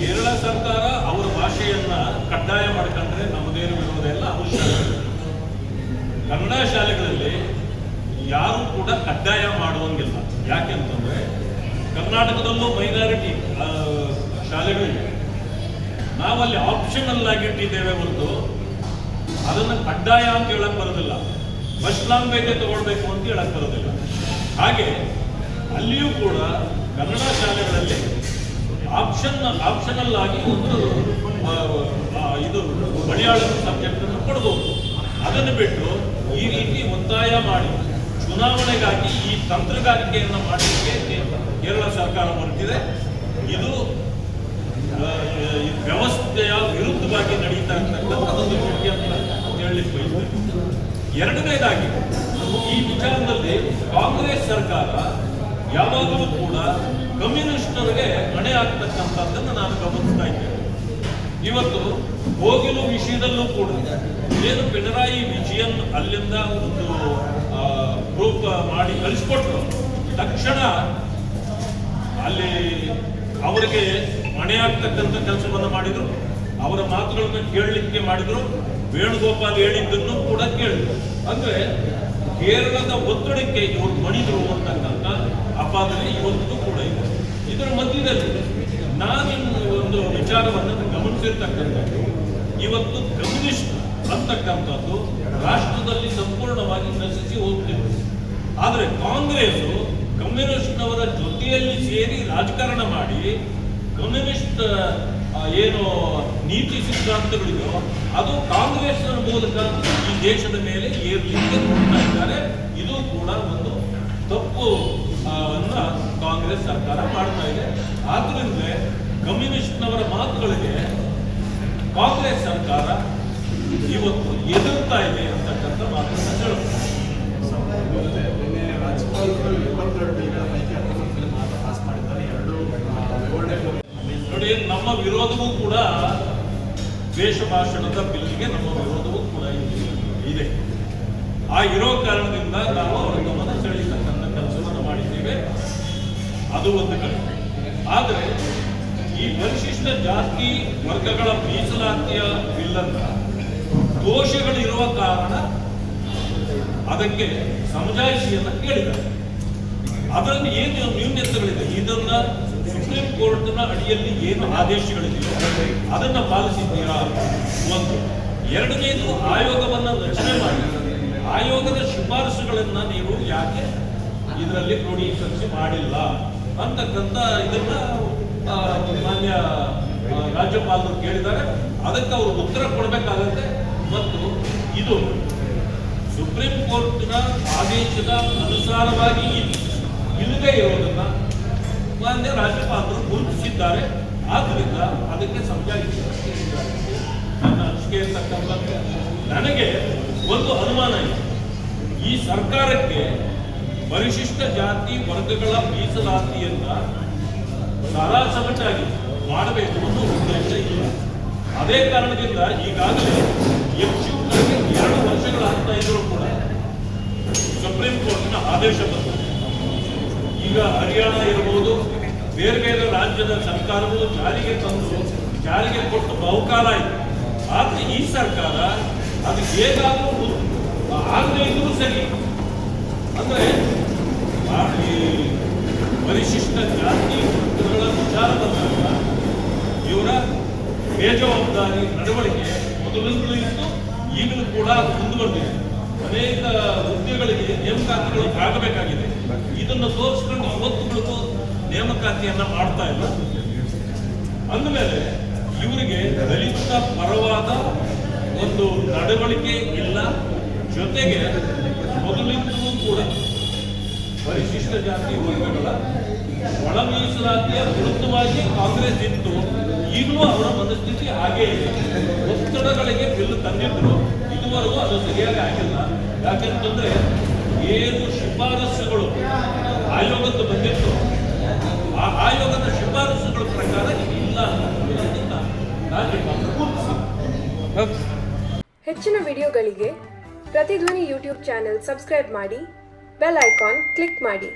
ಕೇರಳ ಸರ್ಕಾರ ಅವರ ಭಾಷೆಯನ್ನ ಕಡ್ಡಾಯ ಮಾಡ್ಕೊಂಡ್ರೆ ನಮ್ಮದೇನು ವಿರೋಧ ಇಲ್ಲ. ಅದು ಶಾಲೆಗಳು, ಕನ್ನಡ ಶಾಲೆಗಳಲ್ಲಿ ಯಾರು ಕೂಡ ಕಡ್ಡಾಯ ಮಾಡುವಂಗಿಲ್ಲ. ಯಾಕೆಂತಂದ್ರೆ ಕರ್ನಾಟಕದಲ್ಲೂ ಮೈನಾರಿಟಿ ಶಾಲೆಗಳಿವೆ. ನಾವಲ್ಲಿ ಆಪ್ಷನಲ್ ಆಗಿಟ್ಟಿದ್ದೇವೆ ಹೊರತು ಅದನ್ನು ಕಡ್ಡಾಯ ಅಂತ ಹೇಳಕ್ ಬರೋದಿಲ್ಲ. ಫಸ್ಟ್ ಲ್ಯಾಂಗ್ವೇಜ್ ತಗೊಳ್ಬೇಕು ಅಂತ ಹೇಳಕ್ ಬರೋದಿಲ್ಲ. ಹಾಗೆ ಅಲ್ಲಿಯೂ ಕೂಡ ಕನ್ನಡ ಶಾಲೆಗಳಲ್ಲಿ ಆಪ್ಷನಲ್ ಆಗಿ ಒಂದು ಇದು ಮಲಯಾಳಂ ಸಬ್ಜೆಕ್ಟ್ ಅನ್ನು ಕೊಡಬಹುದು. ಅದನ್ನು ಬಿಟ್ಟು ಈ ರೀತಿ ಒತ್ತಾಯ ಮಾಡಿ ಚುನಾವಣೆಗಾಗಿ ಈ ತಂತ್ರಗಾರಿಕೆಯನ್ನು ಮಾಡಲಿಕ್ಕೆ ಕೇರಳ ಸರ್ಕಾರ ಹೊರಟಿದೆ. ಇದು ವ್ಯವಸ್ಥೆಯ ವಿರುದ್ಧವಾಗಿ ನಡೀತಾ ಇರ್ತಕ್ಕಂಥದ್ದೊಂದು ವಿಷಯ ಅಂತ ಹೇಳಲಿಕ್ಕೆ ಬಯಸ್ತೇನೆ. ಎರಡನೇದಾಗಿ ಈ ವಿಚಾರದಲ್ಲಿ ಕಾಂಗ್ರೆಸ್ ಸರ್ಕಾರ ಯಾವಾಗಲೂ ಕೂಡ ಕಮ್ಯುನಿಸ್ಟರಿಗೆ ಮಣೆ ಆಗ್ತಕ್ಕಂಥದ್ದನ್ನು ನಾನು ಗಮನಿಸ್ತಾ ಇದ್ದೇನೆ. ಇವತ್ತು ಕೋಗಿಲು ವಿಷಯದಲ್ಲೂ ಕೂಡ ಏನು ಪಿಣರಾಯಿ ವಿಜಯನ್ ಅಲ್ಲಿಂದ ಒಂದು ಗ್ರೂಪ್ ಮಾಡಿ ಕಳಿಸ್ಕೊಟ್ರು, ತಕ್ಷಣ ಅಲ್ಲಿ ಅವರಿಗೆ ಮಣೆ ಆಗ್ತಕ್ಕಂಥ ಕೆಲಸವನ್ನು ಮಾಡಿದ್ರು. ಅವರ ಮಾತುಗಳನ್ನ ಕೇಳಲಿಕ್ಕೆ ಮಾಡಿದ್ರು. ವೇಣುಗೋಪಾಲ್ ಹೇಳಿದ್ದನ್ನು ಕೂಡ ಕೇಳಿದ್ರು. ಅಂದ್ರೆ ಕೇರಳದ ಒತ್ತಡಕ್ಕೆ ಇವರು ಮಣಿದ್ರು ಅಂತಕ್ಕಂಥ ಅಪಾದನೆ ಇವತ್ತು ಕೂಡ ಇದೆ. ಇದರ ಮಧ್ಯದಲ್ಲಿ ನಾನು ಒಂದು ವಿಚಾರವನ್ನು ಗಮನಿಸಿರ್ತಕ್ಕಂಥದ್ದು, ಇವತ್ತು ಕಮ್ಯುನಿಸ್ಟ್ ಅಂತಕ್ಕಂಥದ್ದು ರಾಷ್ಟ್ರದಲ್ಲಿ ಸಂಪೂರ್ಣವಾಗಿ ನಶಿಸಿ ಹೋಗ್ತಿದೆ. ಆದರೆ ಕಾಂಗ್ರೆಸ್ ಕಮ್ಯುನಿಸ್ಟ್ನವರ ಜೊತೆಯಲ್ಲಿ ಸೇರಿ ರಾಜಕಾರಣ ಮಾಡಿ ಕಮ್ಯುನಿಸ್ಟ್ ಏನು ನೀತಿ ಸಿದ್ಧಾಂತಗಳಿದೆಯೋ ಅದು ಕಾಂಗ್ರೆಸ್ ಮೂಲಕ ಈ ದೇಶದ ಮೇಲೆ ಏರ್ಲಿಕ್ಕೆ ನೋಡ್ತಾ ಇದ್ದಾರೆ. ಇದು ಕೂಡ ಒಂದು ತಪ್ಪು ಅನ್ನ ಕಾಂಗ್ರೆಸ್ ಸರ್ಕಾರ ಮಾಡ್ತಾ ಇದೆ. ಆದ್ರಿಂದ ಕಮ್ಯುನಿಸ್ಟ್ನವರ ಮಾತುಗಳಿಗೆ ಕಾಂಗ್ರೆಸ್ ಸರ್ಕಾರ ಇವತ್ತು ಎದುರ್ತಾ ಇದೆ ಅಂತಕ್ಕಂಥ ಮಾತನ್ನು ಹೇಳುತ್ತೆ. ನೋಡಿ, ನಮ್ಮ ವಿರೋಧವೂ ಕೂಡ ದ್ವೇಷ ಭಾಷಣದ ಬಿಲ್ಗೆ ನಮ್ಮ ವಿರೋಧವೂ ಕೂಡ ಇದೆ. ಆ ಇರೋ ಕಾರಣದಿಂದ ನಾವು ಅವರ ಗಮನ ಸೆಳೆಯತಕ್ಕಂಥ ಕೆಲಸವನ್ನು ಮಾಡಿದ್ದೇವೆ. ಅದು ಒಂದು ಕಡೆ. ಆದರೆ ಈ ಪರಿಶಿಷ್ಟ ಜಾತಿ ವರ್ಗಗಳ ಮೀಸಲಾತಿಯ ಬಿಲ್ಲನ್ನ ದೋಷಗಳಿರುವ ಕಾರಣ ಅದಕ್ಕೆ ಸಮಜಾಯಿಷಿಯನ್ನು ಕೇಳಿದ್ದಾರೆ. ಅದರಲ್ಲಿ ಏನು ನ್ಯೂನತೆಗಳಿದೆ, ಇದನ್ನ ಸುಪ್ರೀಂ ಕೋರ್ಟ್ನ ಅಡಿಯಲ್ಲಿ ಏನು ಆದೇಶಗಳಿದೆಯೋ ಅದನ್ನ ಪಾಲಿಸಿದ್ದೀರಾ? ಒಂದು. ಎರಡನೇದು, ಆಯೋಗವನ್ನು ರಚನೆ ಮಾಡಿ ಆಯೋಗದ ಶಿಫಾರಸುಗಳನ್ನ ನೀವು ಯಾಕೆ ಇದರಲ್ಲಿ ಕ್ರೋಢೀಕರಿಸಿ ಮಾಡಿಲ್ಲ ಅಂತಕ್ಕಂಥ ಇದನ್ನ ಮಾನ್ಯ ರಾಜ್ಯಪಾಲರು ಕೇಳಿದ್ದಾರೆ. ಅದಕ್ಕೆ ಅವರು ಉತ್ತರ ಕೊಡಬೇಕಾಗುತ್ತೆ. ಮತ್ತು ಇದು ಸುಪ್ರೀಂ ಕೋರ್ಟ್ನ ಆದೇಶದ ಅನುಸಾರವಾಗಿ ಇಲ್ಲದೆ ಇರೋದನ್ನ ಮಾನ್ಯ ರಾಜ್ಯಪಾಲರು ಗುರುತಿಸಿದ್ದಾರೆ. ಆದ್ದರಿಂದ ಅದಕ್ಕೆ ಸಮಜಾಯಿಷಿ ನನ್ನ ಅನಿಸಿಕೆ ಇರ್ತಕ್ಕಂಥದ್ದು. ನನಗೆ ಒಂದು ಅನುಮಾನ ಇದೆ, ಈ ಸರ್ಕಾರಕ್ಕೆ ಪರಿಶಿಷ್ಟ ಜಾತಿ ವರ್ಗಗಳ ಮೀಸಲಾತಿಯನ್ನ ಸಾರಾಸಗಟಾಗಿ ಮಾಡಬೇಕು ಅನ್ನೋ ಉದ್ದೇಶ ಇಲ್ಲ. ಅದೇ ಕಾರಣದಿಂದ ಈಗಾಗಲೇ ಯಕ್ಷಿಗಳಿಗೆ 2 ವರ್ಷಗಳಾಗ್ತಾ ಇದ್ರೂ ಕೂಡ ಸುಪ್ರೀಂ ಕೋರ್ಟ್ನ ಆದೇಶ ಬಂದಿದೆ. ಈಗ ಹರಿಯಾಣ ಇರಬಹುದು, ಬೇರೆ ಬೇರೆ ರಾಜ್ಯದ ಸರ್ಕಾರಗಳು ಜಾರಿಗೆ ಕೊಟ್ಟು ಬಹುಕಾಲ ಆಯಿತು. ಆದರೆ ಈ ಸರ್ಕಾರ ಅದು ಹೇಗಾದರೂ ಆಗದೇ ಇದ್ರೂ ಸರಿ, ಅಂದ್ರೆ ಈ ಪರಿಶಿಷ್ಟ ಜಾತಿ ವರ್ಗಗಳ ವಿಚಾರ ಬಂದಾಗ ಇವರ ಬೇಜವಾಬ್ದಾರಿ ನಡವಳಿಕೆ ಮೊದಲಿಂದಲೂ ಇತ್ತು, ಈಗಲೂ ಕೂಡ ಮುಂದುವರೆದಿದೆ. ಅನೇಕ ಹುದ್ದೆಗಳಿಗೆ ನೇಮಕಾತಿಗಳು ಆಗಬೇಕಾಗಿದೆ. ಇದನ್ನು ತೋರಿಸ್ಕೊಂಡು ಇವತ್ತುಗಳಿಗೂ ನೇಮಕಾತಿಯನ್ನ ಮಾಡ್ತಾ ಇಲ್ಲ. ಅಂದಮೇಲೆ ಇವರಿಗೆ ದಲಿತ ಪರವಾದ ಒಂದು ನಡವಳಿಕೆ ಇಲ್ಲ. ಜೊತೆಗೆ ಮೊದಲಿಂದಲೂ ಕೂಡ ಪರಿಶಿಷ್ಟ ಜಾತಿ ವರ್ಗಗಳ ಒಳ ಮೀಸಲಾತಿಯ ವಿರುದ್ಧವಾಗಿ ಕಾಂಗ್ರೆಸ್ ಇತ್ತು. ಈಗಲೂ ಅವರ ಮನಸ್ಥಿತಿ ಹಾಗೇ ಇದೆ. ಒತ್ತಡಗಳಿಗೆ ಬಿಲ್ ತಂದಿದ್ರು, ಇದುವರೆಗೂ ಅದು ಸರಿಯಾಗಿ ಆಗಿಲ್ಲ. ಯಾಕೆಂತಂದ್ರೆ ಏನು ಶಿಫಾರಸುಗಳು ಆಯೋಗದ ಬಂದಿತ್ತು, ಆ ಆಯೋಗದ ಶಿಫಾರಸುಗಳ ಪ್ರಕಾರ ಇಲ್ಲ ಅನ್ನೋದನ್ನ ರಾಜ್ಯಪಾಲರು ಗುರುತಿಸಿದರು. ಹೆಚ್ಚಿನ ವಿಡಿಯೋಗಳಿಗೆ ಪ್ರತಿಧ್ವನಿ ಯೂಟ್ಯೂಬ್ ಚಾನೆಲ್ ಸಬ್ಸ್ಕ್ರೈಬ್ ಮಾಡಿ, ಬೆಲ್ ಐಕಾನ್ ಕ್ಲಿಕ್ ಮಾಡಿ.